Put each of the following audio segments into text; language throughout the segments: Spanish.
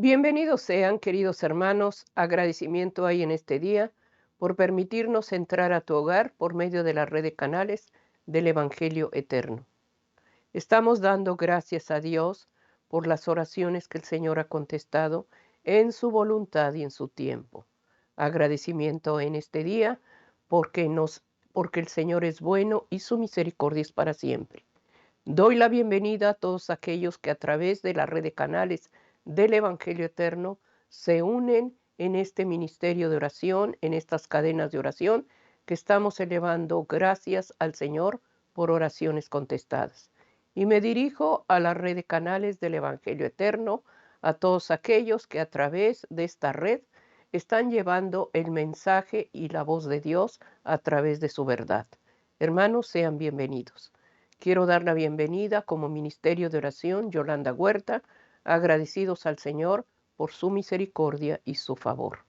Bienvenidos sean, queridos hermanos. Agradecimiento hay en este día por permitirnos entrar a tu hogar por medio de la red de canales del Evangelio Eterno. Estamos dando gracias a Dios por las oraciones que el Señor ha contestado en su voluntad y en su tiempo. Agradecimiento en este día porque el Señor es bueno y su misericordia es para siempre. Doy la bienvenida a todos aquellos que a través de la red de canales del Evangelio Eterno se unen en este ministerio de oración, en estas cadenas de oración que estamos elevando gracias al Señor por oraciones contestadas. Y me dirijo a la red de canales del Evangelio Eterno, a todos aquellos que a través de esta red están llevando el mensaje y la voz de Dios a través de su verdad. Hermanos, sean bienvenidos. Quiero dar la bienvenida como Ministerio de Oración Yolanda Huerta, agradecidos al Señor por su misericordia y su favor.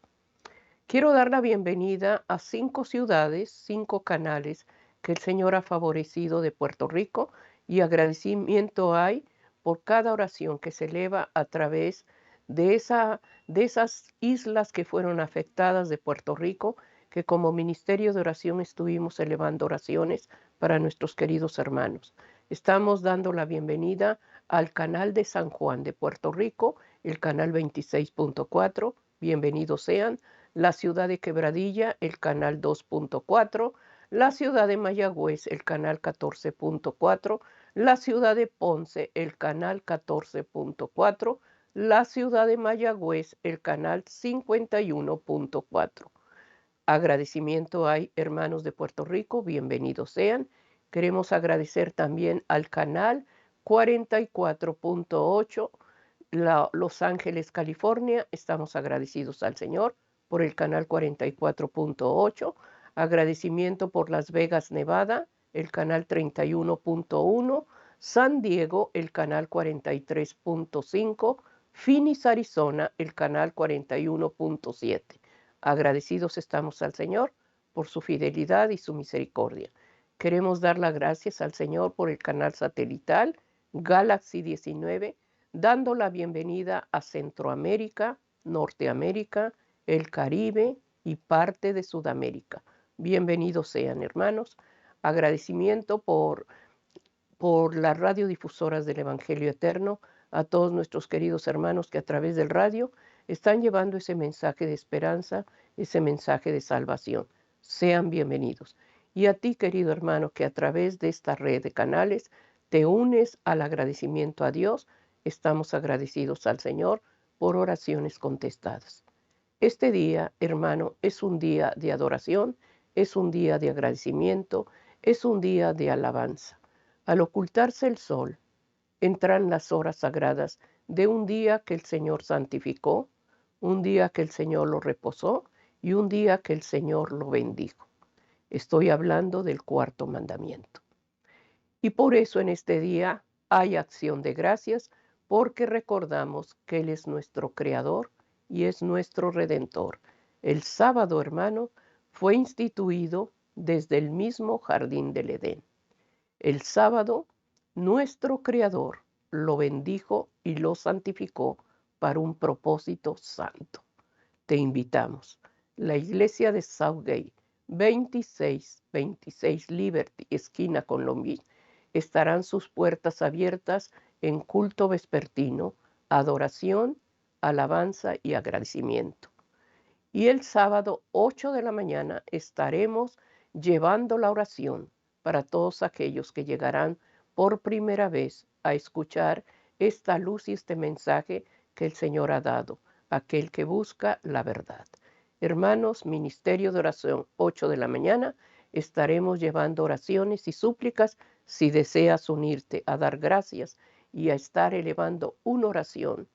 Quiero dar la bienvenida a 5 ciudades, 5 canales que el Señor ha favorecido de Puerto Rico y agradecimiento hay por cada oración que se eleva a través de esas islas que fueron afectadas de Puerto Rico, que como ministerio de oración estuvimos elevando oraciones para nuestros queridos hermanos. Estamos dando la bienvenida al canal de San Juan de Puerto Rico, el canal 26.4. Bienvenidos sean. La ciudad de Quebradilla, el canal 2.4, la ciudad de Mayagüez, el canal 14.4, la ciudad de Ponce, el canal 14.4, la ciudad de Mayagüez, el canal 51.4. Agradecimiento hay, hermanos de Puerto Rico, bienvenidos sean. Queremos agradecer también al canal 44.8, Los Ángeles, California. Estamos agradecidos al Señor por el canal 44.8. Agradecimiento por Las Vegas, Nevada, el canal 31.1. San Diego, el canal 43.5. Phoenix, Arizona, el canal 41.7. Agradecidos estamos al Señor por su fidelidad y su misericordia. Queremos dar las gracias al Señor por el canal satelital Galaxy 19, dando la bienvenida a Centroamérica, Norteamérica, el Caribe y parte de Sudamérica. Bienvenidos sean, hermanos. Agradecimiento por las radiodifusoras del Evangelio Eterno, a todos nuestros queridos hermanos que a través del radio están llevando ese mensaje de esperanza, ese mensaje de salvación. Sean bienvenidos. Y a ti, querido hermano, que a través de esta red de canales te unes al agradecimiento a Dios, estamos agradecidos al Señor por oraciones contestadas. Este día, hermano, es un día de adoración, es un día de agradecimiento, es un día de alabanza. Al ocultarse el sol, entran las horas sagradas de un día que el Señor santificó, un día que el Señor lo reposó y un día que el Señor lo bendijo. Estoy hablando del cuarto mandamiento. Y por eso en este día hay acción de gracias, porque recordamos que Él es nuestro Creador y es nuestro Redentor. El sábado, hermano, fue instituido desde el mismo jardín del Edén. El sábado, nuestro Creador lo bendijo y lo santificó para un propósito santo. Te invitamos. La iglesia de Southgate, 2626 Liberty, esquina con Long Beach, estarán sus puertas abiertas en culto vespertino, adoración, alabanza y agradecimiento. Y el sábado 8 de la mañana estaremos llevando la oración para todos aquellos que llegarán por primera vez a escuchar esta luz y este mensaje que el Señor ha dado, aquel que busca la verdad. Hermanos, Ministerio de Oración, 8 de la mañana, estaremos llevando oraciones y súplicas. Si deseas unirte a dar gracias y a estar elevando una oración,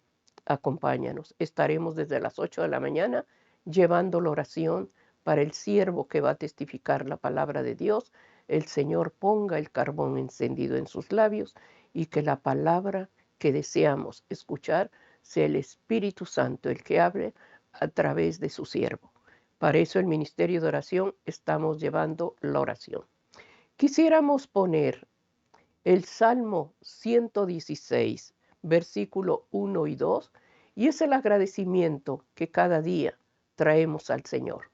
acompáñanos. Estaremos desde las 8 de la mañana llevando la oración para el siervo que va a testificar la palabra de Dios. El Señor ponga el carbón encendido en sus labios y que la palabra que deseamos escuchar sea el Espíritu Santo el que hable a través de su siervo. Para eso el ministerio de oración estamos llevando la oración. Quisiéramos poner el Salmo 116, versículo 1 y 2, Y es el agradecimiento que cada día traemos al Señor.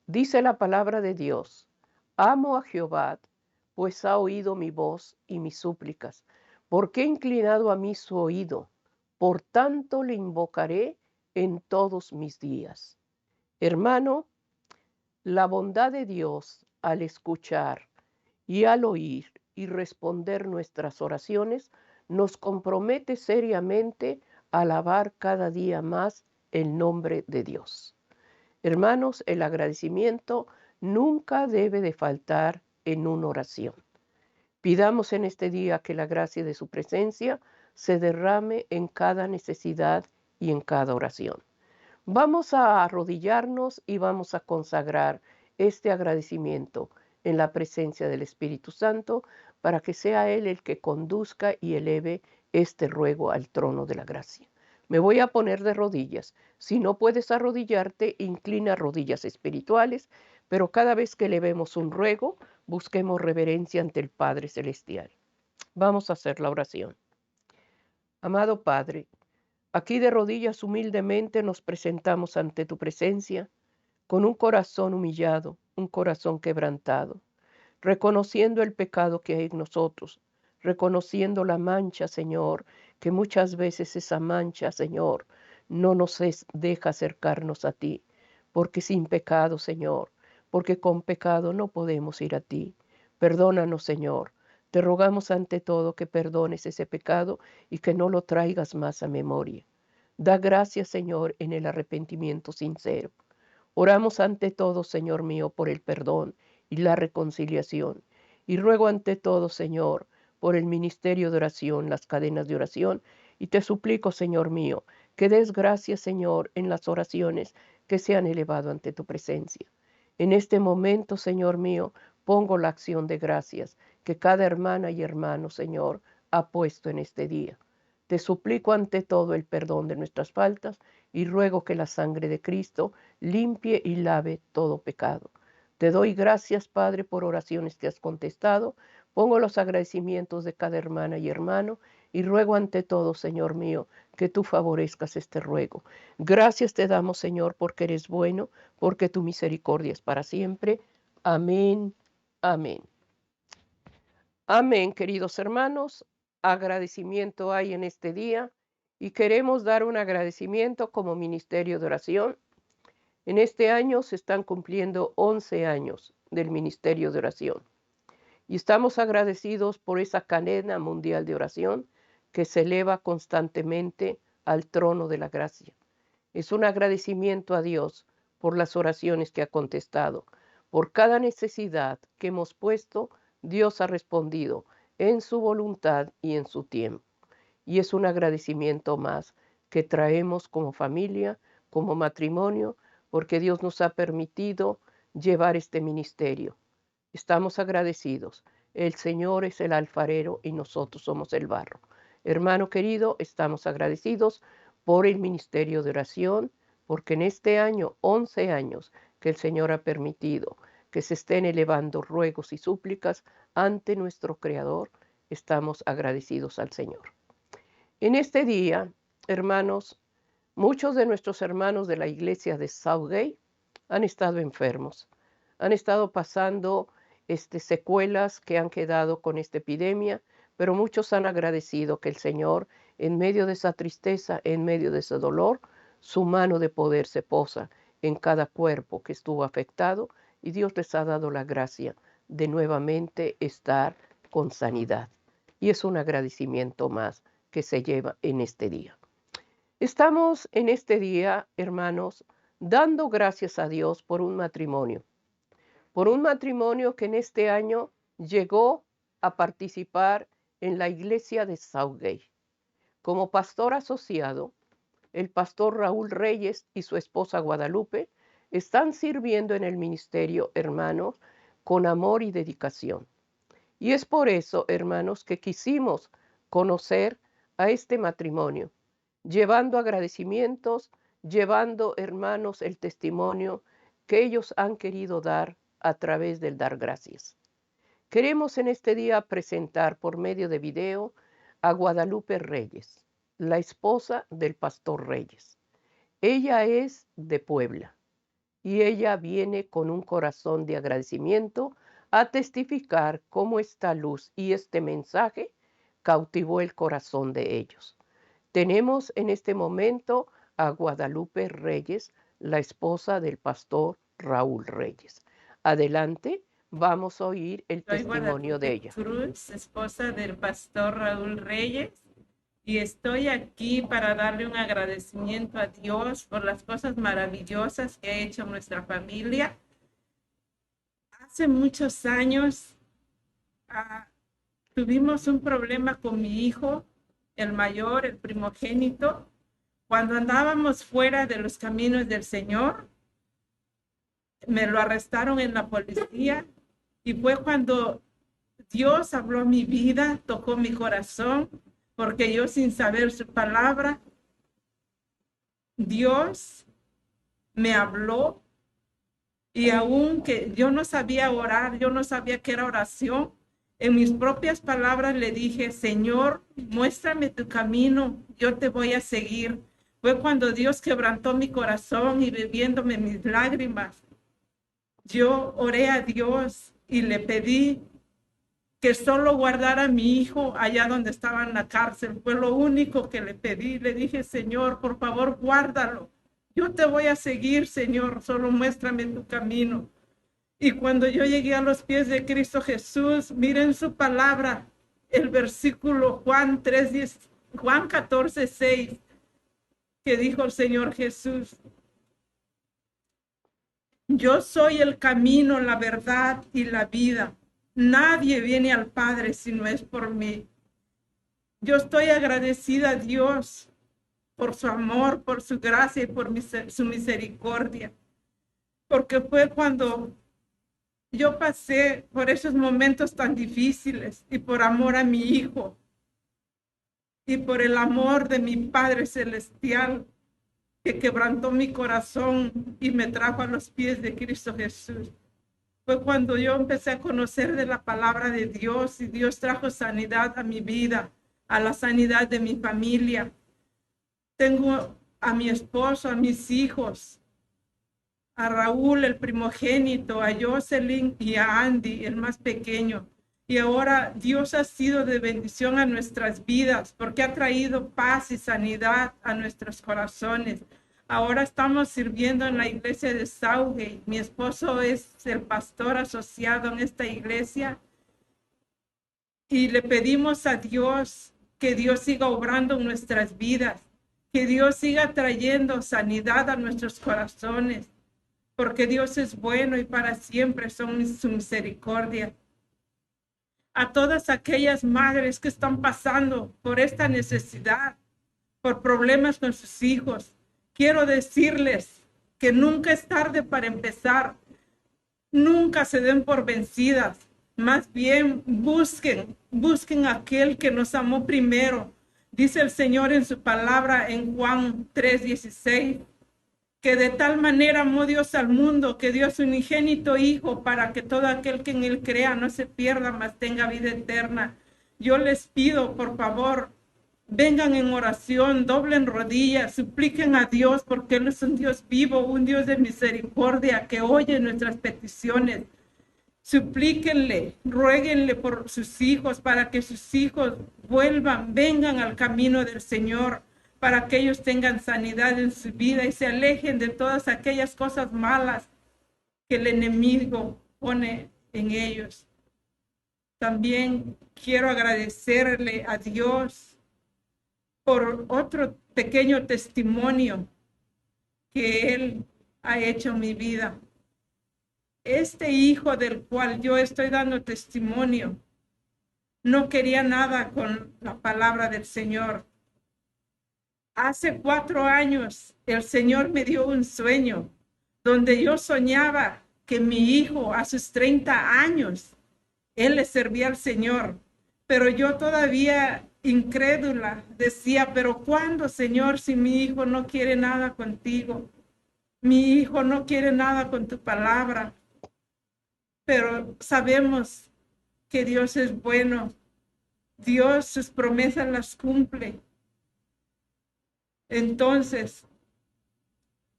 Dice la palabra de Dios, amo a Jehová, pues ha oído mi voz y mis súplicas, porque ha inclinado a mí su oído, por tanto le invocaré en todos mis días. Hermano, la bondad de Dios al escuchar y al oír y responder nuestras oraciones nos compromete seriamente a alabar cada día más el nombre de Dios. Hermanos, el agradecimiento nunca debe de faltar en una oración. Pidamos en este día que la gracia de su presencia se derrame en cada necesidad y en cada oración. Vamos a arrodillarnos y vamos a consagrar este agradecimiento en la presencia del Espíritu Santo para que sea Él el que conduzca y eleve este ruego al trono de la gracia. Me voy a poner de rodillas. Si no puedes arrodillarte, inclina rodillas espirituales, pero cada vez que elevemos un ruego, busquemos reverencia ante el Padre Celestial. Vamos a hacer la oración. Amado Padre, aquí de rodillas humildemente nos presentamos ante tu presencia con un corazón humillado, un corazón quebrantado, reconociendo el pecado que hay en nosotros, reconociendo la mancha, Señor, que muchas veces esa mancha, Señor, no nos deja acercarnos a ti, porque sin pecado, Señor, porque con pecado no podemos ir a ti. Perdónanos, Señor. Te rogamos ante todo que perdones ese pecado y que no lo traigas más a memoria. Da gracias, Señor, en el arrepentimiento sincero. Oramos ante todo, Señor mío, por el perdón y la reconciliación. Y ruego ante todo, Señor, por el ministerio de oración, las cadenas de oración. Y te suplico, Señor mío, que des gracias, Señor, en las oraciones que se han elevado ante tu presencia. En este momento, Señor mío, pongo la acción de gracias que cada hermana y hermano, Señor, ha puesto en este día. Te suplico ante todo el perdón de nuestras faltas y ruego que la sangre de Cristo limpie y lave todo pecado. Te doy gracias, Padre, por oraciones que has contestado. Pongo los agradecimientos de cada hermana y hermano y ruego ante todo, Señor mío, que tú favorezcas este ruego. Gracias te damos, Señor, porque eres bueno, porque tu misericordia es para siempre. Amén. Amén. Amén, queridos hermanos. Agradecimiento hay en este día y queremos dar un agradecimiento como ministerio de oración. En este año se están cumpliendo 11 años del ministerio de oración y estamos agradecidos por esa cadena mundial de oración que se eleva constantemente al trono de la gracia. Es un agradecimiento a Dios por las oraciones que ha contestado. Por cada necesidad que hemos puesto, Dios ha respondido en su voluntad y en su tiempo. Y es un agradecimiento más que traemos como familia, como matrimonio, porque Dios nos ha permitido llevar este ministerio. Estamos agradecidos. El Señor es el alfarero y nosotros somos el barro. Hermano querido, estamos agradecidos por el ministerio de oración, porque en este año, 11 años, que el Señor ha permitido que se estén elevando ruegos y súplicas ante nuestro Creador, estamos agradecidos al Señor. En este día, hermanos, muchos de nuestros hermanos de la iglesia de Southgate han estado enfermos, han estado pasando secuelas que han quedado con esta epidemia, pero muchos han agradecido que el Señor, en medio de esa tristeza, en medio de ese dolor, su mano de poder se posa en cada cuerpo que estuvo afectado y Dios les ha dado la gracia de nuevamente estar con sanidad. Y es un agradecimiento más que se lleva en este día. Estamos en este día, hermanos, dando gracias a Dios por un matrimonio que en este año llegó a participar en la iglesia de Southgate. Como pastor asociado, el pastor Raúl Reyes y su esposa Guadalupe están sirviendo en el ministerio, hermanos, con amor y dedicación. Y es por eso, hermanos, que quisimos conocer a este matrimonio, llevando agradecimientos, llevando, hermanos, el testimonio que ellos han querido dar a través del dar gracias. Queremos en este día presentar por medio de video a Guadalupe Reyes. la esposa del pastor Reyes. Ella es de Puebla y ella viene con un corazón de agradecimiento a testificar cómo esta luz y este mensaje cautivó el corazón de ellos. Tenemos en este momento a Guadalupe Reyes, la esposa del pastor Raúl Reyes. Adelante, vamos a oír el Soy testimonio de Guadalupe ella. Cruz, esposa del pastor Raúl Reyes, y estoy aquí para darle un agradecimiento a Dios por las cosas maravillosas que ha hecho en nuestra familia. Hace muchos años tuvimos un problema con mi hijo, el mayor, el primogénito, cuando andábamos fuera de los caminos del Señor. Me lo arrestaron en la policía y fue cuando Dios habló a mi vida, tocó mi corazón, porque yo sin saber su palabra, Dios me habló, y aunque yo no sabía orar, yo no sabía qué era oración, en mis propias palabras le dije: Señor, muéstrame tu camino, yo te voy a seguir. Fue cuando Dios quebrantó mi corazón y bebiéndome mis lágrimas, yo oré a Dios y le pedí que solo guardara a mi hijo allá donde estaba en la cárcel. Fue lo único que le pedí. Le dije: Señor, por favor, guárdalo. Yo te voy a seguir, Señor, solo muéstrame tu camino. Y cuando yo llegué a los pies de Cristo Jesús, miren su palabra, el versículo Juan 3:10, Juan 14:6, que dijo el Señor Jesús: yo soy el camino, la verdad y la vida. Nadie viene al Padre si no es por mí. Yo estoy agradecida a Dios por su amor, por su gracia y por su misericordia, porque fue cuando yo pasé por esos momentos tan difíciles y por amor a mi hijo y por el amor de mi Padre Celestial, que quebrantó mi corazón y me trajo a los pies de Cristo Jesús. Fue cuando yo empecé a conocer de la palabra de Dios, y Dios trajo sanidad a mi vida, a la sanidad de mi familia. Tengo a mi esposo, a mis hijos, a Raúl, el primogénito, a Jocelyn y a Andy, el más pequeño. Y ahora Dios ha sido de bendición a nuestras vidas, porque ha traído paz y sanidad a nuestros corazones. Ahora estamos sirviendo en la iglesia de Sauge. Mi esposo es el pastor asociado en esta iglesia. Y le pedimos a Dios que Dios siga obrando en nuestras vidas, que Dios siga trayendo sanidad a nuestros corazones, porque Dios es bueno y para siempre son su misericordia. A todas aquellas madres que están pasando por esta necesidad, por problemas con sus hijos, quiero decirles que nunca es tarde para empezar. Nunca se den por vencidas. Más bien busquen a aquel que nos amó primero. Dice el Señor en su palabra en Juan 3:16, que de tal manera amó Dios al mundo, que dio a su unigénito Hijo, para que todo aquel que en él crea no se pierda, mas tenga vida eterna. Yo les pido, por favor, vengan en oración, doblen rodillas, supliquen a Dios, porque Él es un Dios vivo, un Dios de misericordia, que oye nuestras peticiones. Suplíquenle, ruéguenle por sus hijos, para que sus hijos vengan al camino del Señor, para que ellos tengan sanidad en su vida y se alejen de todas aquellas cosas malas que el enemigo pone en ellos. También quiero agradecerle a Dios por otro pequeño testimonio que Él ha hecho en mi vida. Este hijo del cual yo estoy dando testimonio no quería nada con la palabra del Señor. Hace 4 años el Señor me dio un sueño donde yo soñaba que mi hijo a sus 30 años, él le servía al Señor, pero yo todavía incrédula decía: pero ¿cuándo, Señor, si mi hijo no quiere nada contigo? Mi hijo no quiere nada con tu palabra. Pero sabemos que Dios es bueno. Dios sus promesas las cumple. Entonces,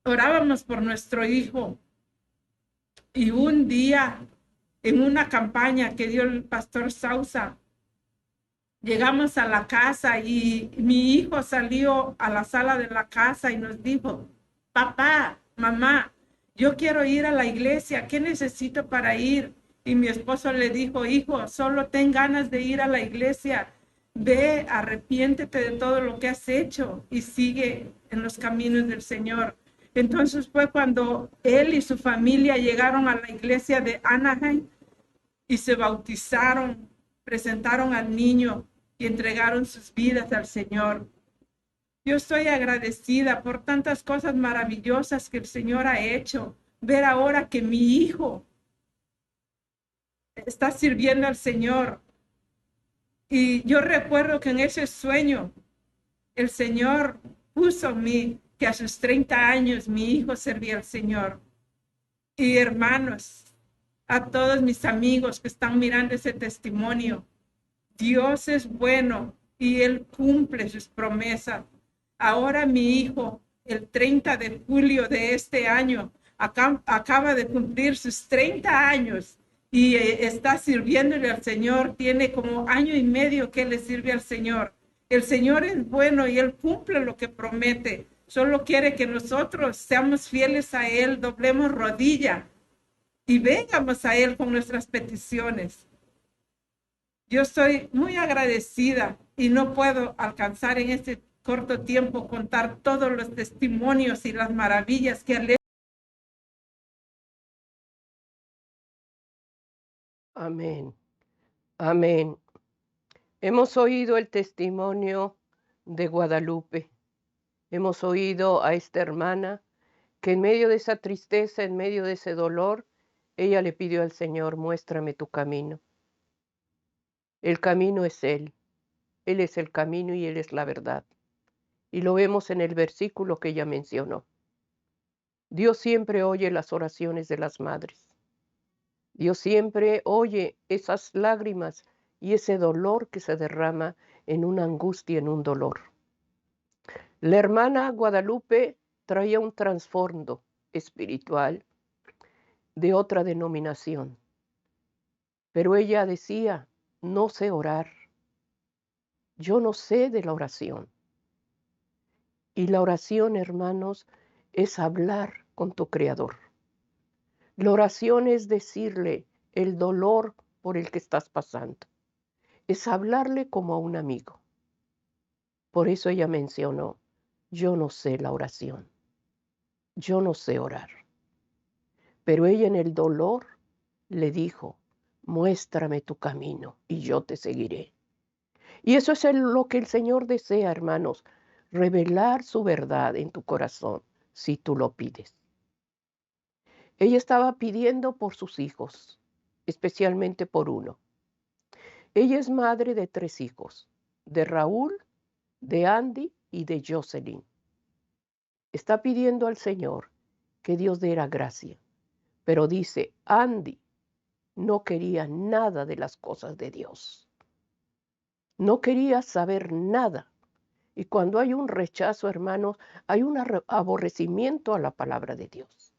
orábamos por nuestro hijo y un día, en una campaña que dio el pastor Sausa, llegamos a la casa y mi hijo salió a la sala de la casa y nos dijo, papá, mamá, yo quiero ir a la iglesia, ¿qué necesito para ir? Y mi esposo le dijo, hijo, solo ten ganas de ir a la iglesia, ve, arrepiéntete de todo lo que has hecho y sigue en los caminos del Señor. Entonces fue cuando él y su familia llegaron a la iglesia de Anaheim y se bautizaron, presentaron al niño y entregaron sus vidas al Señor. Yo estoy agradecida por tantas cosas maravillosas que el Señor ha hecho. Ver ahora que mi hijo está sirviendo al Señor. Y yo recuerdo que en ese sueño el Señor puso en mí que a sus 30 años mi hijo servía al Señor. Y hermanos, a todos mis amigos que están mirando ese testimonio, Dios es bueno y Él cumple sus promesas. Ahora mi hijo, el 30 de julio de este año, acaba de cumplir sus 30 años y está sirviéndole al Señor. Tiene como año y medio que le sirve al Señor. El Señor es bueno y Él cumple lo que promete. Solo quiere que nosotros seamos fieles a Él, doblemos rodilla y vengamos a Él con nuestras peticiones. Yo estoy muy agradecida y no puedo alcanzar en este corto tiempo contar todos los testimonios y las maravillas que han hecho. Amén. Amén. Hemos oído el testimonio de Guadalupe. Hemos oído a esta hermana que en medio de esa tristeza, en medio de ese dolor, ella le pidió al Señor, muéstrame tu camino. El camino es Él. Él es el camino y Él es la verdad. Y lo vemos en el versículo que ella mencionó. Dios siempre oye las oraciones de las madres. Dios siempre oye esas lágrimas y ese dolor que se derrama en una angustia, en un dolor. La hermana Guadalupe traía un trasfondo espiritual de otra denominación, pero ella decía, no sé orar, yo no sé de la oración. Y la oración, hermanos, es hablar con tu Creador. La oración es decirle el dolor por el que estás pasando. Es hablarle como a un amigo. Por eso ella mencionó, yo no sé la oración. Yo no sé orar. Pero ella en el dolor le dijo, muéstrame tu camino y yo te seguiré. Y eso es lo que el Señor desea, hermanos, revelar su verdad en tu corazón, si tú lo pides. Ella estaba pidiendo por sus hijos, especialmente por uno. Ella es madre de 3 hijos, de Raúl, de Andy y de Jocelyn. Está pidiendo al Señor que Dios diera gracia, pero dice, Andy no quería nada de las cosas de Dios. No quería saber nada. Y cuando hay un rechazo, hermanos, hay un aborrecimiento a la palabra de Dios.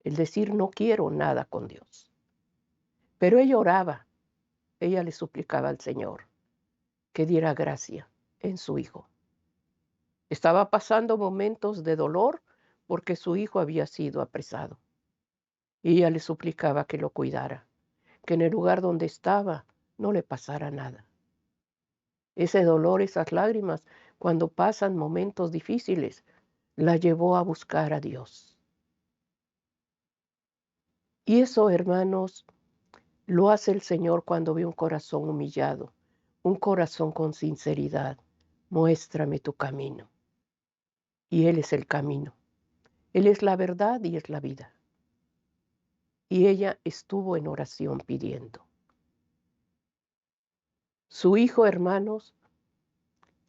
El decir, no quiero nada con Dios. Pero ella oraba, ella le suplicaba al Señor que diera gracia en su hijo. Estaba pasando momentos de dolor porque su hijo había sido apresado. Y ella le suplicaba que lo cuidara, que en el lugar donde estaba no le pasara nada. Ese dolor, esas lágrimas, cuando pasan momentos difíciles, la llevó a buscar a Dios. Y eso, hermanos, lo hace el Señor cuando ve un corazón humillado, un corazón con sinceridad. Muéstrame tu camino. Y Él es el camino. Él es la verdad y es la vida. Y ella estuvo en oración pidiendo. Su hijo, hermanos,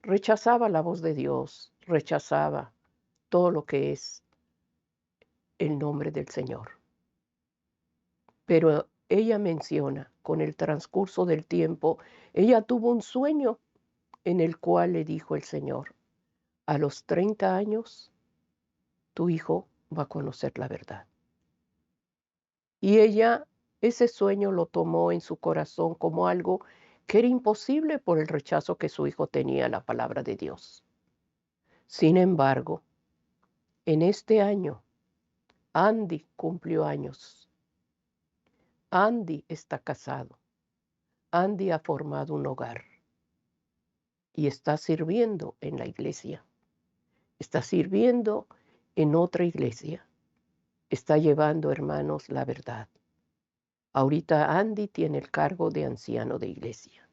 rechazaba la voz de Dios, rechazaba todo lo que es el nombre del Señor. Pero ella menciona, con el transcurso del tiempo, ella tuvo un sueño en el cual le dijo el Señor, a los 30 años, tu hijo va a conocer la verdad. Y ella, ese sueño lo tomó en su corazón como algo que era imposible por el rechazo que su hijo tenía a la palabra de Dios. Sin embargo, en este año, Andy cumplió años. Andy está casado. Andy ha formado un hogar y está sirviendo en la iglesia. Está sirviendo en otra iglesia. Está llevando, hermanos, la verdad. Ahorita Andy tiene el cargo de anciano de iglesia.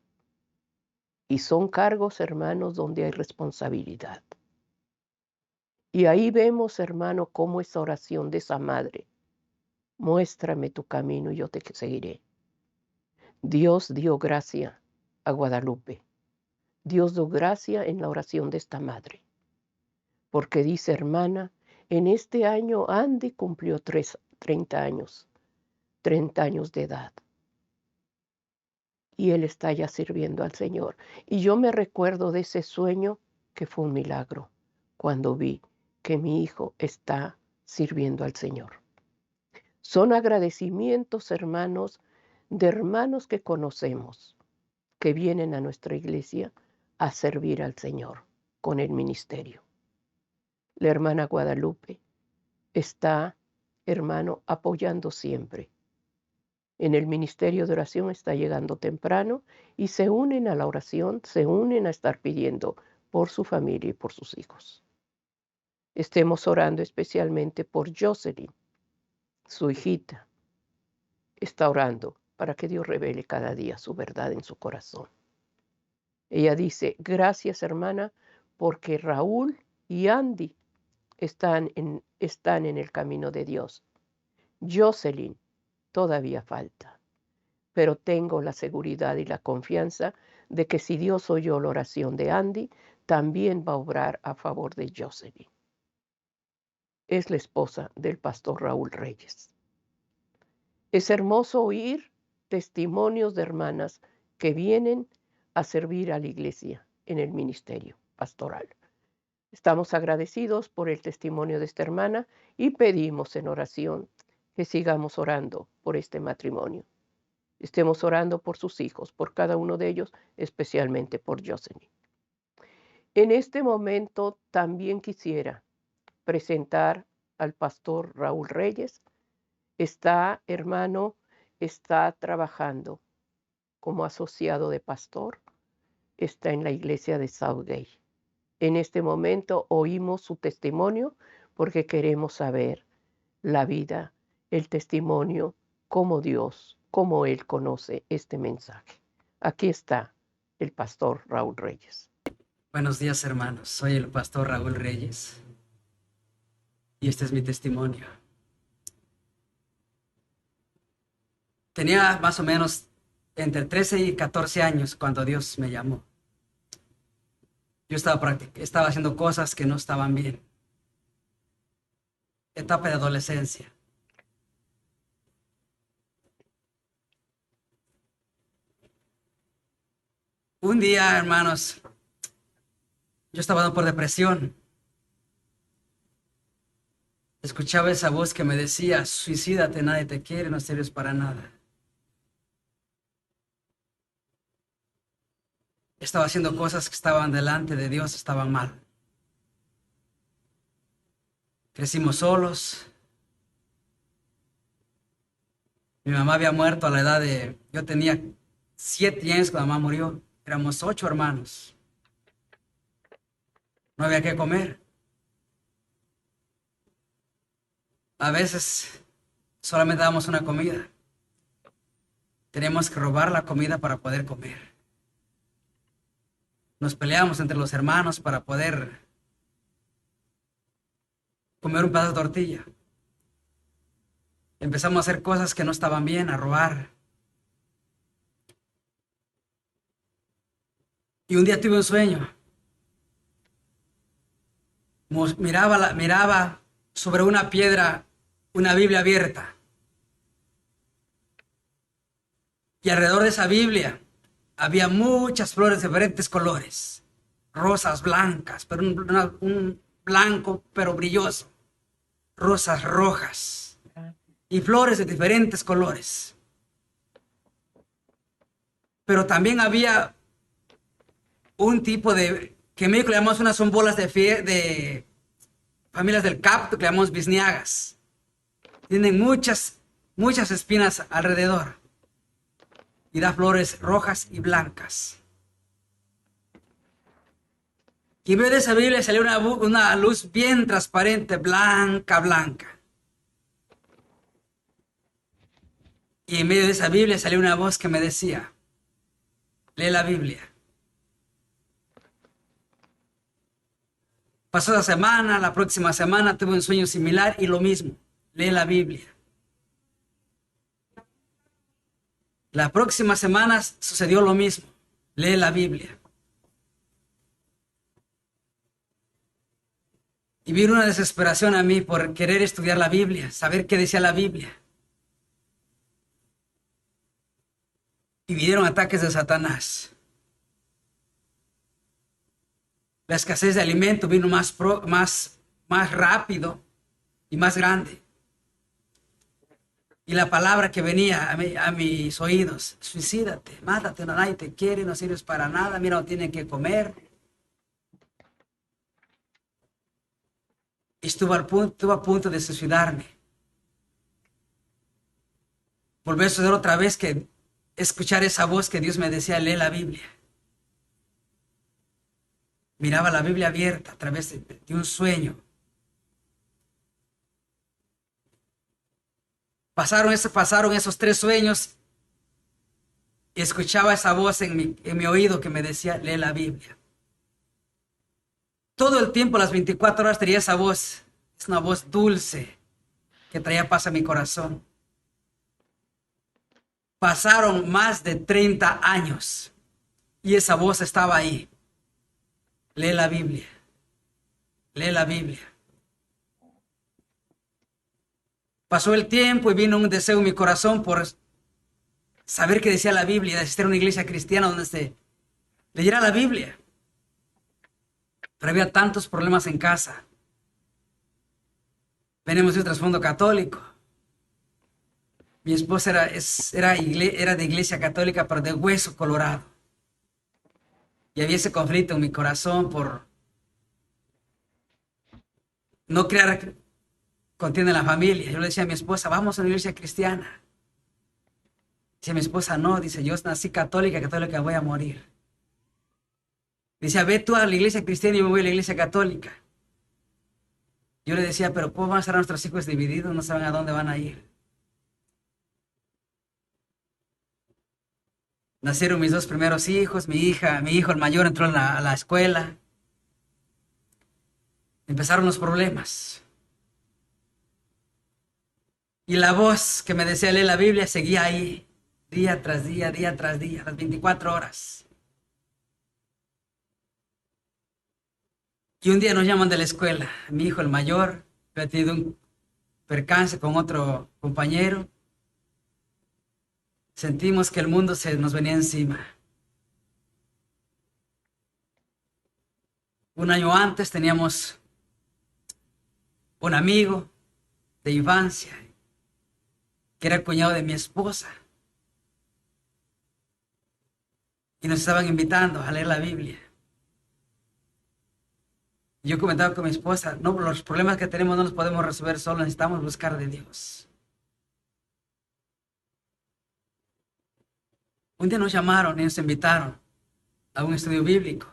Y son cargos, hermanos, donde hay responsabilidad. Y ahí vemos, hermano, cómo esa oración de esa madre. Muéstrame tu camino y yo te seguiré. Dios dio gracia a Guadalupe. Dios dio gracia en la oración de esta madre. Porque dice, hermana, en este año Andy cumplió 30 años. 30 años de edad. Y él está ya sirviendo al Señor. Y yo me recuerdo de ese sueño que fue un milagro, cuando vi que mi hijo está sirviendo al Señor. Son agradecimientos, hermanos, de hermanos que conocemos, que vienen a nuestra iglesia a servir al Señor con el ministerio. La hermana Guadalupe está, hermano, apoyando siempre. En el ministerio de oración está llegando temprano y se unen a la oración, se unen a estar pidiendo por su familia y por sus hijos. Estemos orando especialmente por Jocelyn, su hijita. Está orando para que Dios revele cada día su verdad en su corazón. Ella dice, gracias hermana, porque Raúl y Andy están en el camino de Dios. Jocelyn, todavía falta, pero tengo la seguridad y la confianza de que si Dios oyó la oración de Andy, también va a obrar a favor de Jocelyn. Es la esposa del pastor Raúl Reyes. Es hermoso oír testimonios de hermanas que vienen a servir a la iglesia en el ministerio pastoral. Estamos agradecidos por el testimonio de esta hermana y pedimos en oración que sigamos orando por este matrimonio. Estemos orando por sus hijos, por cada uno de ellos, especialmente por Jocelyn. En este momento también quisiera presentar al pastor Raúl Reyes. Está, hermano, está trabajando como asociado de pastor. Está en la iglesia de Southgate. En este momento oímos su testimonio porque queremos saber la vida, el testimonio, cómo Dios, cómo Él conoce este mensaje. Aquí está el pastor Raúl Reyes. Buenos días, hermanos. Soy el pastor Raúl Reyes y este es mi testimonio. Tenía más o menos entre 13 y 14 años cuando Dios me llamó. Yo estaba haciendo cosas que no estaban bien. Etapa de adolescencia. Un día, hermanos, yo estaba dando por depresión. Escuchaba esa voz que me decía, suicídate, nadie te quiere, no sirves para nada. Estaba haciendo cosas que estaban delante de Dios, estaban mal. Crecimos solos. Mi mamá había muerto a la edad de... Yo tenía 7 años cuando mamá murió. Éramos 8 hermanos. No había que comer. A veces solamente dábamos una comida. Teníamos que robar la comida para poder comer. Nos peleábamos entre los hermanos para poder comer un pedazo de tortilla. Empezamos a hacer cosas que no estaban bien, a robar. Y un día tuve un sueño. Miraba sobre una piedra una Biblia abierta. Y alrededor de esa Biblia había muchas flores de diferentes colores. rosas blancas, pero un blanco pero brilloso, rosas rojas y flores de diferentes colores. Pero también había un tipo que en México le llamamos son bolas de familias del cacto, que le llamamos bizniagas. Tienen muchas espinas alrededor y da flores rojas y blancas. Y en medio de esa Biblia salió una luz bien transparente, blanca. Y en medio de esa Biblia salió una voz que me decía, lee la Biblia. Pasó la semana, la próxima semana tuve un sueño similar y lo mismo, lee la Biblia. La próxima semana sucedió lo mismo, lee la Biblia. Y vino una desesperación a mí por querer estudiar la Biblia, saber qué decía la Biblia. Y vinieron ataques de Satanás. La escasez de alimento vino más rápido y más grande. Y la palabra que venía a mis oídos, suicídate, mátate, nadie te quiere, no sirves para nada, mira, no tienen que comer. Estuve a punto de suicidarme. Volví a suceder otra vez que escuchar esa voz que Dios me decía, lee la Biblia. Miraba la Biblia abierta a través de un sueño. Pasaron esos 3 sueños y escuchaba esa voz en mi oído que me decía, lee la Biblia. Todo el tiempo, las 24 horas, tenía esa voz. Es una voz dulce que traía paz a mi corazón. Pasaron más de 30 años y esa voz estaba ahí. Lee la Biblia. Lee la Biblia. Pasó el tiempo y vino un deseo en mi corazón por saber qué decía la Biblia, de asistir a una iglesia cristiana donde se leyera la Biblia. Pero había tantos problemas en casa. Venimos de un trasfondo católico. Mi esposa era de iglesia católica, pero de hueso colorado. Y había ese conflicto en mi corazón por no crear contienda en la familia. Yo le decía a mi esposa, vamos a una iglesia cristiana. Dice mi esposa, no, dice, yo nací católica voy a morir. Dice, ve tú a la iglesia cristiana y yo me voy a la iglesia católica. Yo le decía, pero ¿cómo van a ser nuestros hijos divididos? No saben a dónde van a ir. Nacieron mis 2 primeros hijos, mi hijo el mayor entró a la escuela. Empezaron los problemas. Y la voz que me decía leer la Biblia seguía ahí, día tras día, las 24 horas. Y un día nos llaman de la escuela. Mi hijo el mayor había tenido un percance con otro compañero. Sentimos que el mundo se nos venía encima. Un año antes teníamos un amigo de infancia que era el cuñado de mi esposa. Y nos estaban invitando a leer la Biblia. Y yo comentaba con mi esposa, no, los problemas que tenemos no los podemos resolver solos, necesitamos buscar de Dios. Un día nos llamaron y nos invitaron a un estudio bíblico.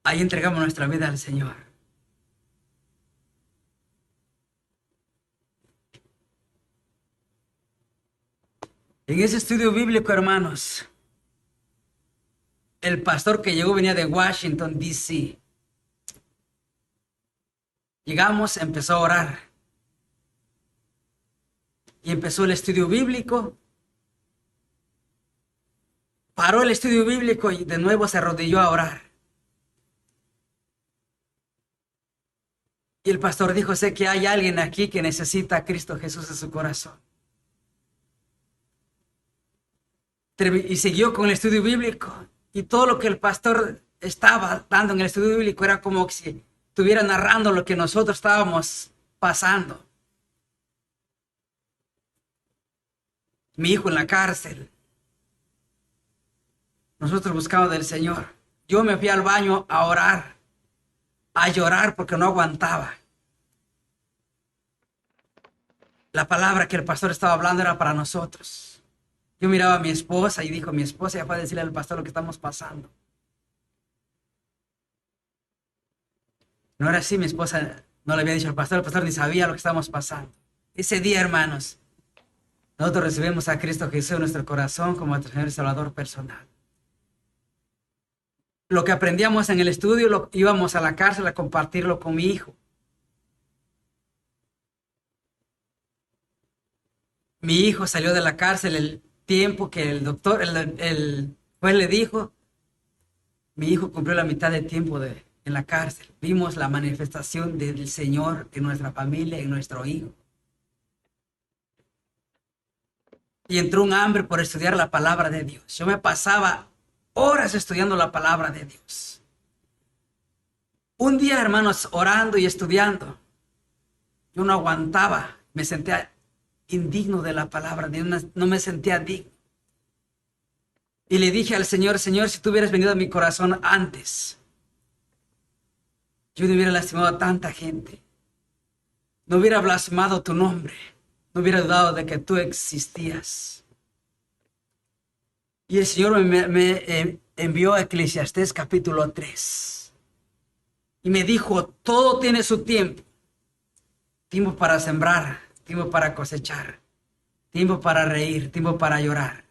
Ahí entregamos nuestra vida al Señor. En ese estudio bíblico, hermanos, el pastor que llegó venía de Washington, D.C. Llegamos, empezó a orar. Y empezó el estudio bíblico. Paró el estudio bíblico y de nuevo se arrodilló a orar. Y el pastor dijo, sé que hay alguien aquí que necesita a Cristo Jesús en su corazón. Y siguió con el estudio bíblico. Y todo lo que el pastor estaba dando en el estudio bíblico era como si estuviera narrando lo que nosotros estábamos pasando. Mi hijo en la cárcel. Nosotros buscamos del Señor. Yo me fui al baño a orar, a llorar porque no aguantaba. La palabra que el pastor estaba hablando era para nosotros. Yo miraba a mi esposa y dijo, mi esposa ya fue a decirle al pastor lo que estamos pasando. No era así, mi esposa no le había dicho al pastor, el pastor ni sabía lo que estábamos pasando. Ese día, hermanos, nosotros recibimos a Cristo Jesús en nuestro corazón como nuestro Señor y Salvador personal. Lo que aprendíamos en el estudio, íbamos a la cárcel a compartirlo con mi hijo. Mi hijo salió de la cárcel el tiempo que el doctor, el juez le dijo. Mi hijo cumplió la mitad del tiempo en la cárcel. Vimos la manifestación del Señor en nuestra familia, en nuestro hijo. Y entró un hambre por estudiar la palabra de Dios. Yo me pasaba horas estudiando la palabra de Dios. Un día, hermanos, orando y estudiando, yo no aguantaba, me sentía indigno de la palabra, no me sentía digno. Y le dije al Señor, Señor, si tú hubieras venido a mi corazón antes, yo no hubiera lastimado a tanta gente, no hubiera blasfemado tu nombre, no hubiera dudado de que tú existías. Y el Señor me envió a Eclesiastés capítulo 3. Y me dijo, todo tiene su tiempo. Tiempo para sembrar, tiempo para cosechar, tiempo para reír, tiempo para llorar.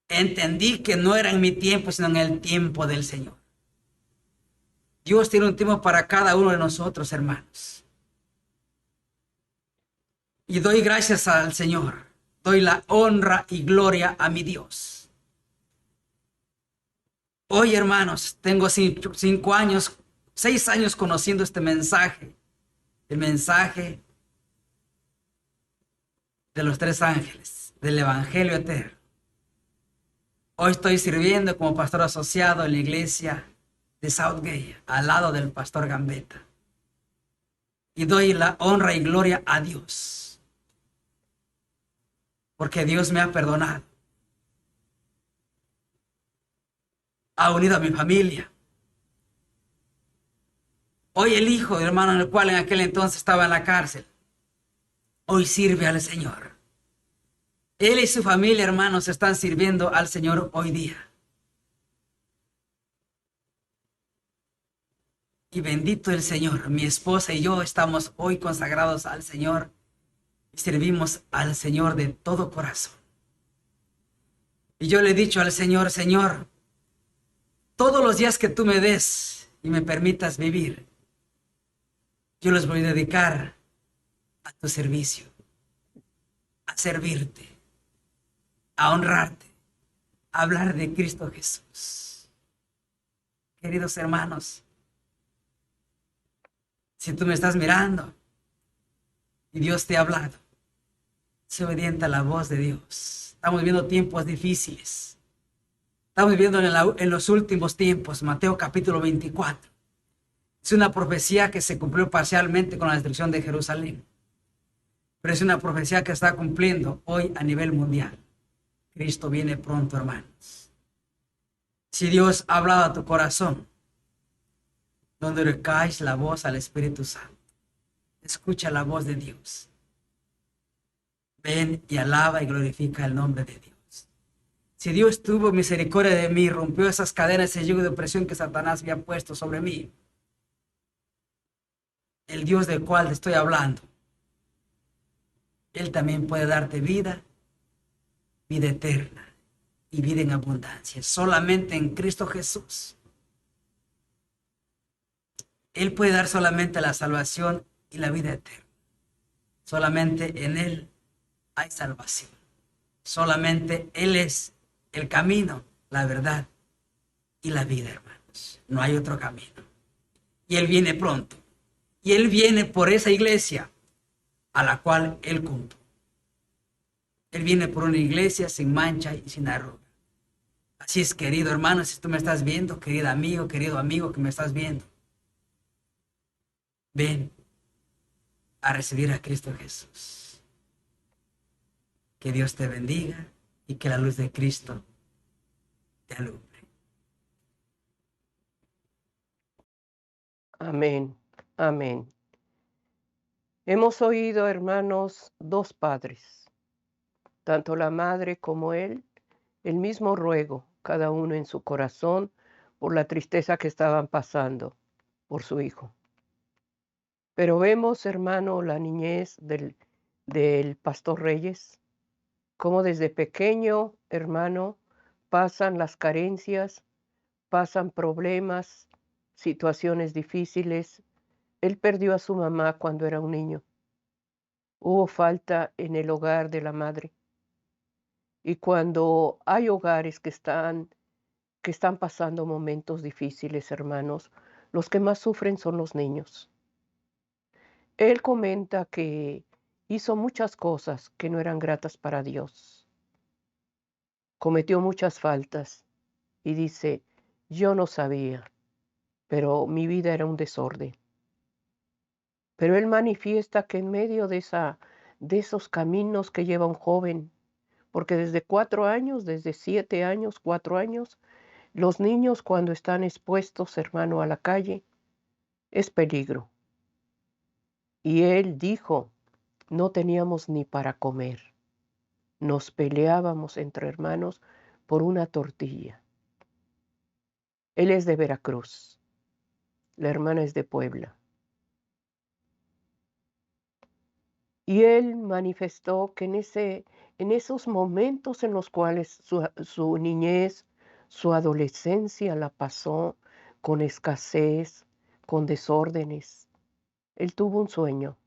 Entendí que no era en mi tiempo, sino en el tiempo del Señor. Dios tiene un tiempo para cada uno de nosotros, hermanos. Y doy gracias al Señor. Doy la honra y gloria a mi Dios. Hoy, hermanos, tengo 6 años conociendo este mensaje. El mensaje de los 3 ángeles, del Evangelio eterno. Hoy estoy sirviendo como pastor asociado en la iglesia de Southgate, al lado del pastor Gambetta. Y doy la honra y gloria a Dios. Porque Dios me ha perdonado. Ha unido a mi familia. Hoy el hijo, hermano, en el cual en aquel entonces estaba en la cárcel, hoy sirve al Señor. Él y su familia, hermanos, están sirviendo al Señor hoy día. Y bendito el Señor. Mi esposa y yo estamos hoy consagrados al Señor. Servimos al Señor de todo corazón. Y yo le he dicho al Señor, Señor, todos los días que tú me des y me permitas vivir, yo los voy a dedicar a tu servicio, a servirte, a honrarte, a hablar de Cristo Jesús. Queridos hermanos, si tú me estás mirando y Dios te ha hablado, sé obediente a la voz de Dios. Estamos viviendo tiempos difíciles. Estamos viviendo en los últimos tiempos. Mateo capítulo 24. Es una profecía que se cumplió parcialmente con la destrucción de Jerusalén. Pero es una profecía que está cumpliendo hoy a nivel mundial. Cristo viene pronto, hermanos. Si Dios ha hablado a tu corazón, donde recaes la voz al Espíritu Santo, escucha la voz de Dios. Ven y alaba y glorifica el nombre de Dios. Si Dios tuvo misericordia de mí, rompió esas cadenas, ese yugo de opresión que Satanás había puesto sobre mí, el Dios del cual te estoy hablando, Él también puede darte vida, vida eterna y vida en abundancia. Solamente en Cristo Jesús. Él puede dar solamente la salvación y la vida eterna. Solamente en Él hay salvación. Solamente Él es el camino, la verdad y la vida, hermanos. No hay otro camino. Y Él viene pronto. Y Él viene por esa iglesia a la cual Él compró. Él viene por una iglesia sin mancha y sin arruga. Así es, querido hermano, si tú me estás viendo, querido amigo que me estás viendo, ven a recibir a Cristo Jesús. Que Dios te bendiga y que la luz de Cristo te alumbre. Amén, amén. Hemos oído, hermanos, dos padres, tanto la madre como él, el mismo ruego, cada uno en su corazón, por la tristeza que estaban pasando por su hijo. Pero vemos, hermano, la niñez del pastor Reyes, cómo desde pequeño, hermano, pasan las carencias, pasan problemas, situaciones difíciles. Él perdió a su mamá cuando era un niño. Hubo falta en el hogar de la madre. Y cuando hay hogares que están pasando momentos difíciles, hermanos, los que más sufren son los niños. Él comenta que hizo muchas cosas que no eran gratas para Dios. Cometió muchas faltas y dice, yo no sabía, pero mi vida era un desorden. Pero él manifiesta que en medio de esos caminos que lleva un joven, porque desde 4 años, desde 7 años, 4 años, los niños cuando están expuestos, hermano, a la calle, es peligro. Y él dijo, no teníamos ni para comer. Nos peleábamos entre hermanos por una tortilla. Él es de Veracruz, la hermana es de Puebla. Y él manifestó que en esos momentos en los cuales su niñez, su adolescencia la pasó con escasez, con desórdenes, él tuvo un sueño.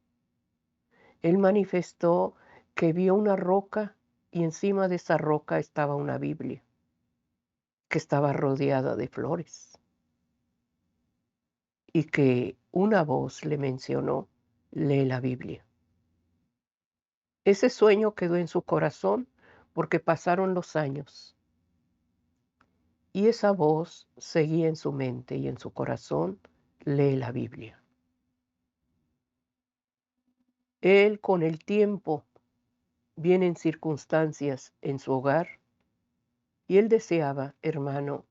Él manifestó que vio una roca y encima de esa roca estaba una Biblia, que estaba rodeada de flores. Y que una voz le mencionó, lee la Biblia. Ese sueño quedó en su corazón porque pasaron los años. Y esa voz seguía en su mente y en su corazón, lee la Biblia. Él con el tiempo vienen circunstancias en su hogar y él deseaba, hermano,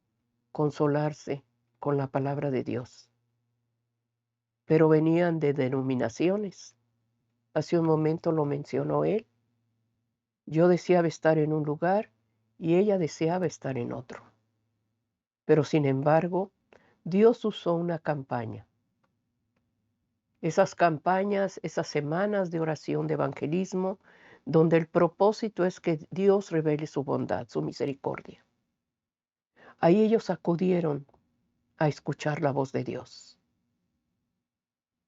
consolarse con la palabra de Dios. Pero venían de denominaciones. Hace un momento lo mencionó él. Yo deseaba estar en un lugar y ella deseaba estar en otro. Pero sin embargo, Dios usó una campaña. Esas campañas, esas semanas de oración, de evangelismo, donde el propósito es que Dios revele su bondad, su misericordia. Ahí ellos acudieron a escuchar la voz de Dios.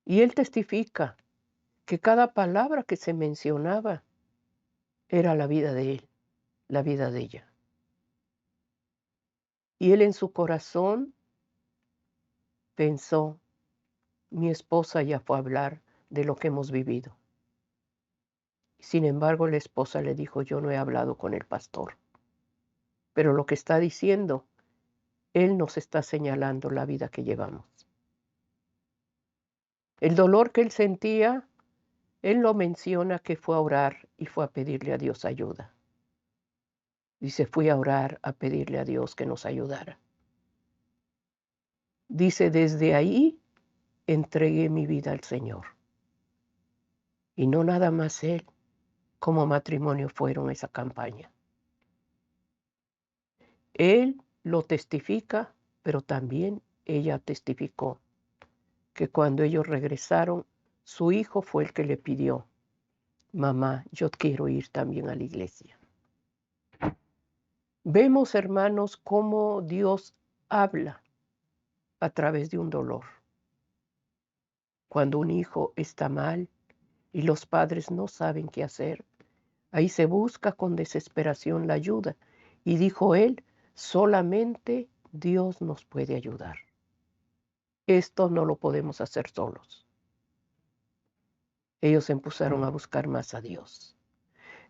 Y él testifica que cada palabra que se mencionaba era la vida de él, la vida de ella. Y él en su corazón pensó, mi esposa ya fue a hablar de lo que hemos vivido. Sin embargo, la esposa le dijo, yo no he hablado con el pastor. Pero lo que está diciendo, él nos está señalando la vida que llevamos. El dolor que él sentía, él lo menciona que fue a orar y fue a pedirle a Dios ayuda. Dice, fui a orar a pedirle a Dios que nos ayudara. Dice, desde ahí entregué mi vida al Señor. Y no nada más él, como matrimonio fueron esa campaña. Él lo testifica, pero también ella testificó que cuando ellos regresaron, su hijo fue el que le pidió, mamá, yo quiero ir también a la iglesia. Vemos, hermanos, cómo Dios habla a través de un dolor. Cuando un hijo está mal y los padres no saben qué hacer, ahí se busca con desesperación la ayuda. Y dijo él, solamente Dios nos puede ayudar. Esto no lo podemos hacer solos. Ellos empezaron a buscar más a Dios.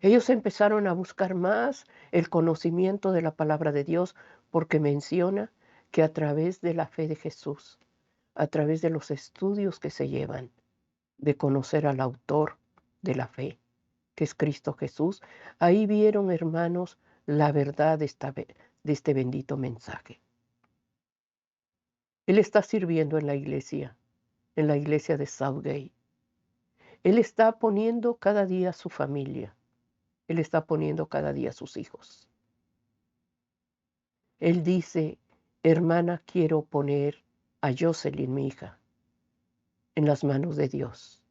Ellos empezaron a buscar más el conocimiento de la palabra de Dios porque menciona que a través de la fe de Jesús, a través de los estudios que se llevan, de conocer al autor de la fe, que es Cristo Jesús, ahí vieron, hermanos, la verdad de este bendito mensaje. Él está sirviendo en la iglesia de Southgate. Él está poniendo cada día a su familia. Él está poniendo cada día a sus hijos. Él dice, hermana, quiero poner a Jocelyn, mi hija, en las manos de Dios.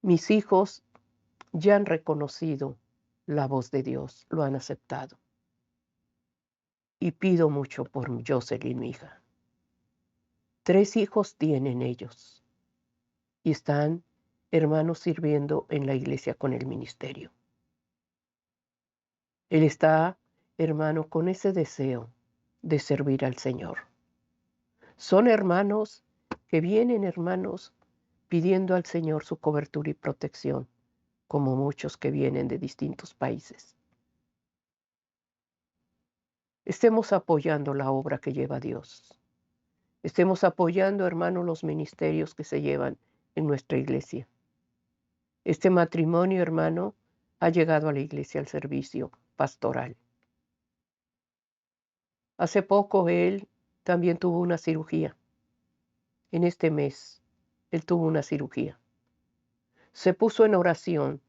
Mis hijos ya han reconocido la voz de Dios, lo han aceptado. Y pido mucho por Jocelyn, mi hija. 3 hijos tienen ellos y están, hermanos, sirviendo en la iglesia con el ministerio. Él está, hermano, con ese deseo de servir al Señor. Son hermanos que vienen, hermanos, pidiendo al Señor su cobertura y protección, como muchos que vienen de distintos países. Estemos apoyando la obra que lleva Dios. Estemos apoyando, hermanos, los ministerios que se llevan en nuestra iglesia. Este matrimonio, hermano, ha llegado a la iglesia al servicio pastoral. Hace poco él también tuvo una cirugía. En este mes, él tuvo una cirugía. Se puso en oración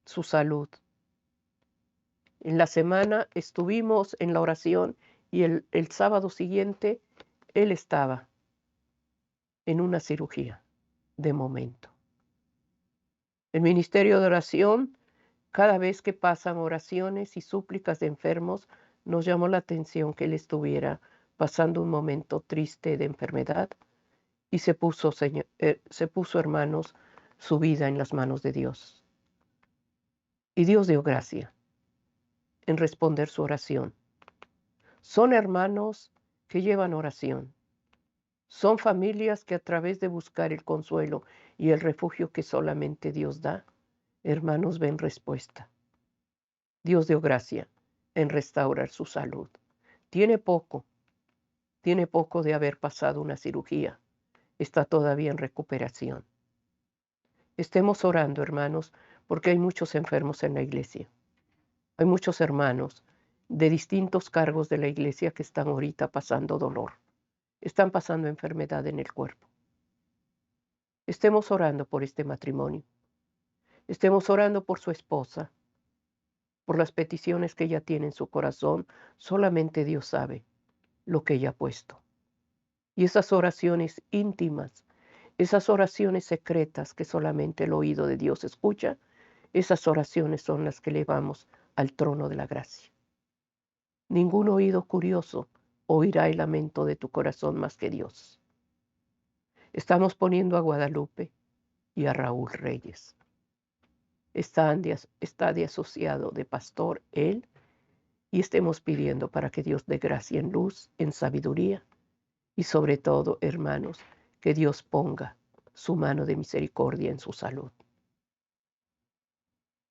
su salud. En la semana estuvimos en la oración y el sábado siguiente él estaba en una cirugía de momento. El ministerio de oración, cada vez que pasan oraciones y súplicas de enfermos, nos llamó la atención que él estuviera pasando un momento triste de enfermedad y se puso, hermanos, su vida en las manos de Dios. Y Dios dio gracia en responder su oración. Son hermanos que llevan oración. Son familias que a través de buscar el consuelo y el refugio que solamente Dios da, hermanos, ven respuesta. Dios dio gracia en restaurar su salud. Tiene poco de haber pasado una cirugía. Está todavía en recuperación. Estemos orando, hermanos, porque hay muchos enfermos en la iglesia. Hay muchos hermanos de distintos cargos de la iglesia que están ahorita pasando dolor. Están pasando enfermedad en el cuerpo. Estemos orando por este matrimonio. Estemos orando por su esposa, por las peticiones que ella tiene en su corazón. Solamente Dios sabe lo que ella ha puesto. Y esas oraciones íntimas, esas oraciones secretas que solamente el oído de Dios escucha, esas oraciones son las que elevamos al trono de la gracia. Ningún oído curioso oirá el lamento de tu corazón más que Dios. Estamos poniendo a Guadalupe y a Raúl Reyes. Está de asociado de pastor él, y estemos pidiendo para que Dios dé gracia en luz, en sabiduría, y sobre todo, hermanos, que Dios ponga su mano de misericordia en su salud.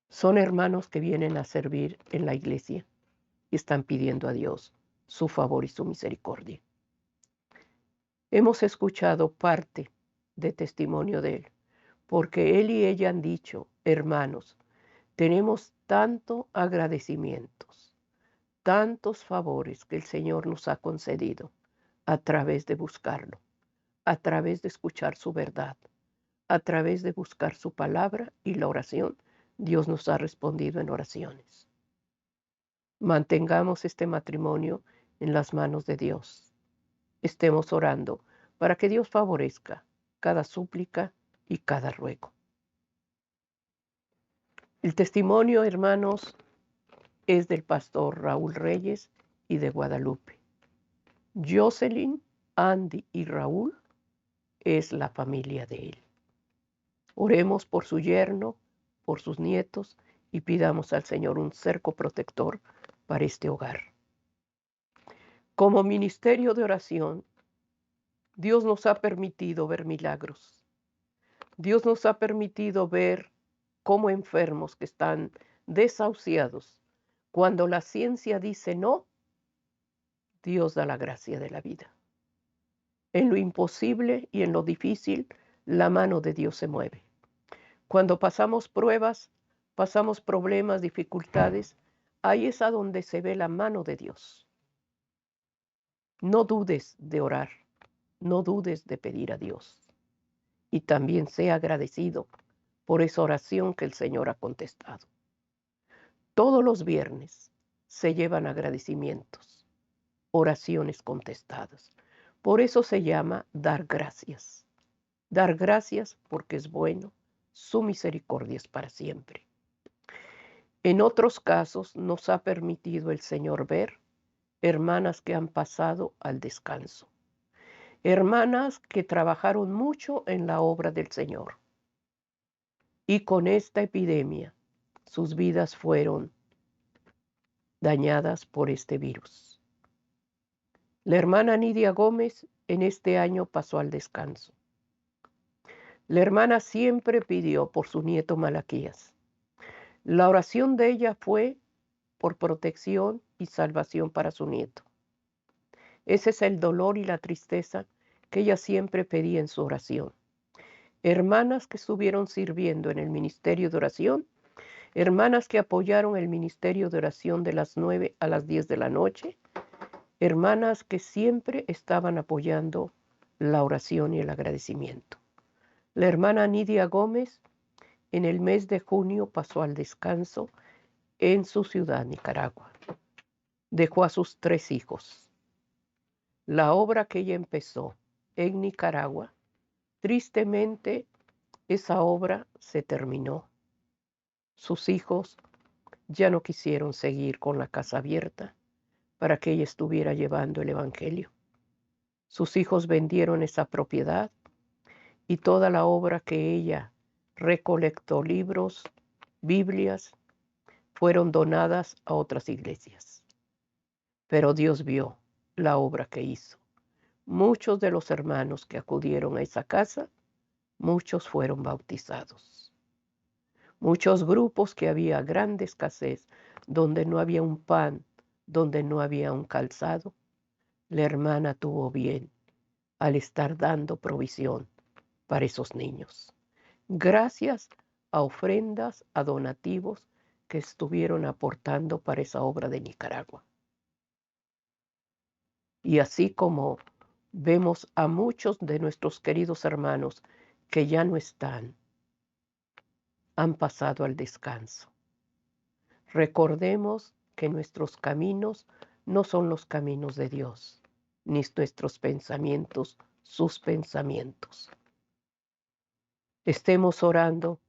Son hermanos que vienen a servir en la iglesia y están pidiendo a Dios su favor y su misericordia. Hemos escuchado parte de testimonio de él, porque él y ella han dicho, hermanos, tenemos tanto agradecimientos, tantos favores que el Señor nos ha concedido a través de buscarlo, a través de escuchar su verdad, a través de buscar su palabra y la oración. Dios nos ha respondido en oraciones. Mantengamos este matrimonio en las manos de Dios. Estemos orando para que Dios favorezca cada súplica y cada ruego. El testimonio, hermanos, es del pastor Raúl Reyes y de Guadalupe. Jocelyn, Andy y Raúl es la familia de él. Oremos por su yerno, por sus nietos y pidamos al Señor un cerco protector para este hogar. Como ministerio de oración, Dios nos ha permitido ver milagros. Dios nos ha permitido ver como enfermos que están desahuciados. Cuando la ciencia dice no, Dios da la gracia de la vida. En lo imposible y en lo difícil, la mano de Dios se mueve. Cuando pasamos pruebas, pasamos problemas, dificultades, ahí es a donde se ve la mano de Dios. No dudes de orar, no dudes de pedir a Dios. Y también sea agradecido por esa oración que el Señor ha contestado. Todos los viernes se llevan agradecimientos, oraciones contestadas. Por eso se llama dar gracias. Dar gracias porque es bueno, su misericordia es para siempre. En otros casos nos ha permitido el Señor ver hermanas que han pasado al descanso. Hermanas que trabajaron mucho en la obra del Señor. Y con esta epidemia, sus vidas fueron dañadas por este virus. La hermana Nidia Gómez en este año pasó al descanso. La hermana siempre pidió por su nieto Malaquías. La oración de ella fue por protección y salvación para su nieto. Ese es el dolor y la tristeza que ella siempre pedía en su oración. Hermanas que estuvieron sirviendo en el ministerio de oración, hermanas que apoyaron el ministerio de oración de las 9 a las 10 de la noche, hermanas que siempre estaban apoyando la oración y el agradecimiento. La hermana Nidia Gómez en el mes de junio pasó al descanso en su ciudad, Nicaragua. Dejó a sus 3 hijos. La obra que ella empezó en Nicaragua, tristemente, esa obra se terminó. Sus hijos ya no quisieron seguir con la casa abierta para que ella estuviera llevando el evangelio. Sus hijos vendieron esa propiedad y toda la obra que ella recolectó, libros, Biblias, fueron donadas a otras iglesias. Pero Dios vio la obra que hizo. Muchos de los hermanos que acudieron a esa casa, muchos fueron bautizados. Muchos grupos que había grande escasez, donde no había un pan, donde no había un calzado, la hermana tuvo bien al estar dando provisión para esos niños. Gracias a ofrendas, a donativos que estuvieron aportando para esa obra de Nicaragua. Y así como vemos a muchos de nuestros queridos hermanos que ya no están, han pasado al descanso. Recordemos que nuestros caminos no son los caminos de Dios, ni nuestros pensamientos sus pensamientos. Estemos orando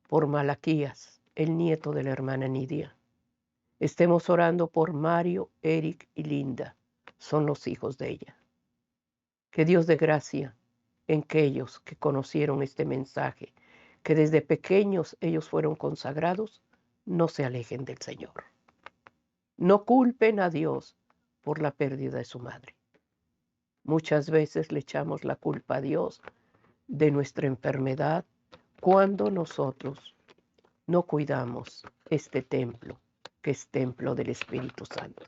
por Malaquías, el nieto de la hermana Nidia. Estemos orando por Mario, Eric y Linda, son los hijos de ella. Que Dios dé gracia en aquellos que conocieron este mensaje, que desde pequeños ellos fueron consagrados, no se alejen del Señor. No culpen a Dios por la pérdida de su madre. Muchas veces le echamos la culpa a Dios de nuestra enfermedad cuando nosotros no cuidamos este templo, que es templo del Espíritu Santo.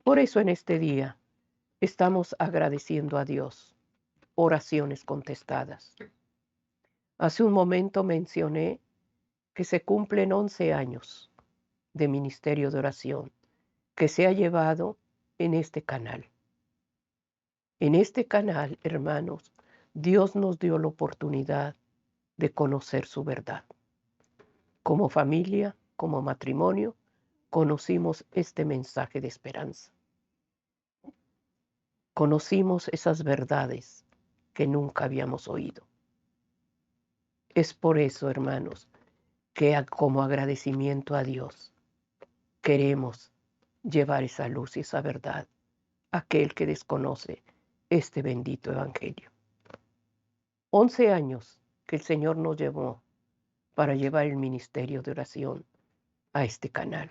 Por eso en este día estamos agradeciendo a Dios, oraciones contestadas. Hace un momento mencioné que se cumplen 11 años de ministerio de oración que se ha llevado en este canal. En este canal, hermanos, Dios nos dio la oportunidad de conocer su verdad. Como familia, como matrimonio, conocimos este mensaje de esperanza. Conocimos esas verdades que nunca habíamos oído. Es por eso, hermanos, que como agradecimiento a Dios, queremos llevar esa luz y esa verdad a aquel que desconoce este bendito evangelio. 11 años que el Señor nos llevó para llevar el ministerio de oración a este canal.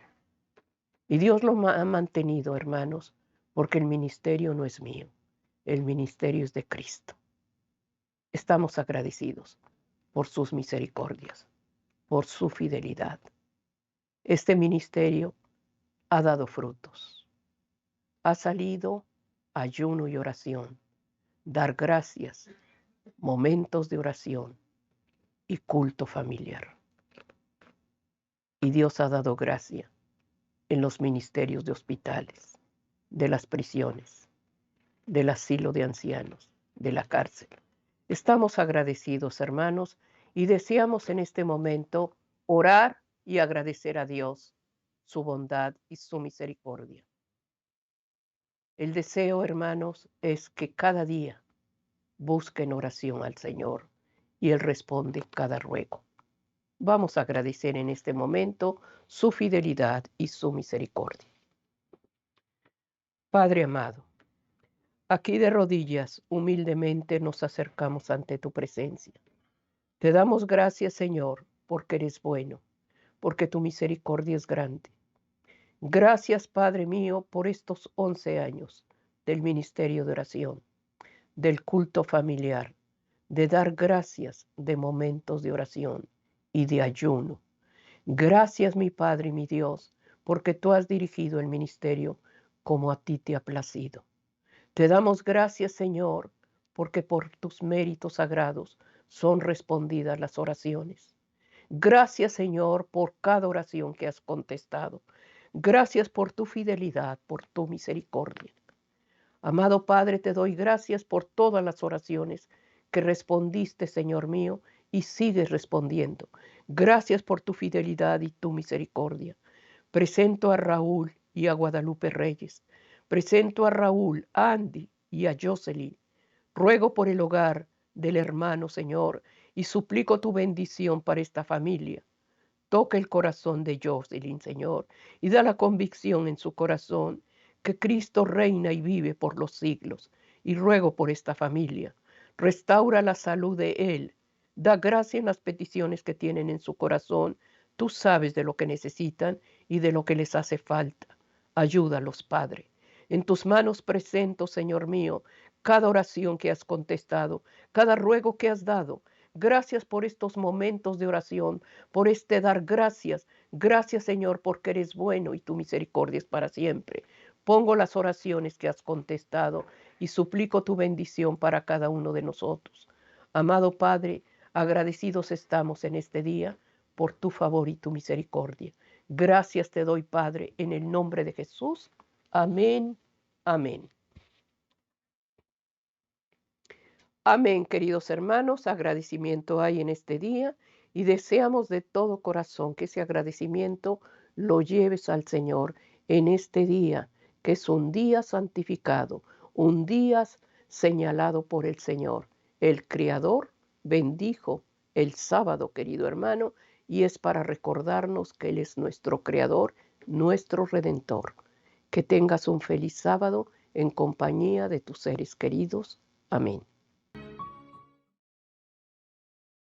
Y Dios lo ha mantenido, hermanos, porque el ministerio no es mío, el ministerio es de Cristo. Estamos agradecidos por sus misericordias. por su fidelidad. Este ministerio ha dado frutos. Ha salido ayuno y oración, dar gracias, momentos de oración y culto familiar. Y Dios ha dado gracia en los ministerios de hospitales, de las prisiones, del asilo de ancianos, de la cárcel. Estamos agradecidos, hermanos, y deseamos en este momento orar y agradecer a Dios su bondad y su misericordia. El deseo, hermanos, es que cada día busquen oración al Señor y Él responde cada ruego. Vamos a agradecer en este momento su fidelidad y su misericordia. Padre amado, aquí de rodillas humildemente nos acercamos ante tu presencia. Te damos gracias, Señor, porque eres bueno, porque tu misericordia es grande. Gracias, Padre mío, por estos 11 años del ministerio de oración, del culto familiar, de dar gracias de momentos de oración y de ayuno. Gracias, mi Padre y mi Dios, porque tú has dirigido el ministerio como a ti te ha placido. Te damos gracias, Señor, porque por tus méritos sagrados son respondidas las oraciones. Gracias, Señor, por cada oración que has contestado. Gracias por tu fidelidad, por tu misericordia. Amado Padre, te doy gracias por todas las oraciones que respondiste, Señor mío, y sigues respondiendo. Gracias por tu fidelidad y tu misericordia. Presento a Raúl y a Guadalupe Reyes. Presento a Raúl, a Andy y a Jocelyn. Ruego por el hogar del hermano, Señor, y suplico tu bendición para esta familia. Toca el corazón de Jocelyn, Señor, y da la convicción en su corazón que Cristo reina y vive por los siglos. Y ruego por esta familia. Restaura la salud de él. Da gracia en las peticiones que tienen en su corazón. Tú sabes de lo que necesitan y de lo que les hace falta. Ayúdalos, Padre. En tus manos presento, Señor mío, cada oración que has contestado, cada ruego que has dado. Gracias por estos momentos de oración, por este dar gracias. Gracias, Señor, porque eres bueno y tu misericordia es para siempre. Pongo las oraciones que has contestado y suplico tu bendición para cada uno de nosotros. Amado Padre, agradecidos estamos en este día por tu favor y tu misericordia. Gracias te doy, Padre, en el nombre de Jesús. Amén. Amén. Amén, queridos hermanos. Agradecimiento hay en este día y deseamos de todo corazón que ese agradecimiento lo lleves al Señor en este día, que es un día santificado, un día señalado por el Señor. El Creador bendijo el sábado, querido hermano, y es para recordarnos que Él es nuestro Creador, nuestro Redentor. Que tengas un feliz sábado en compañía de tus seres queridos. Amén.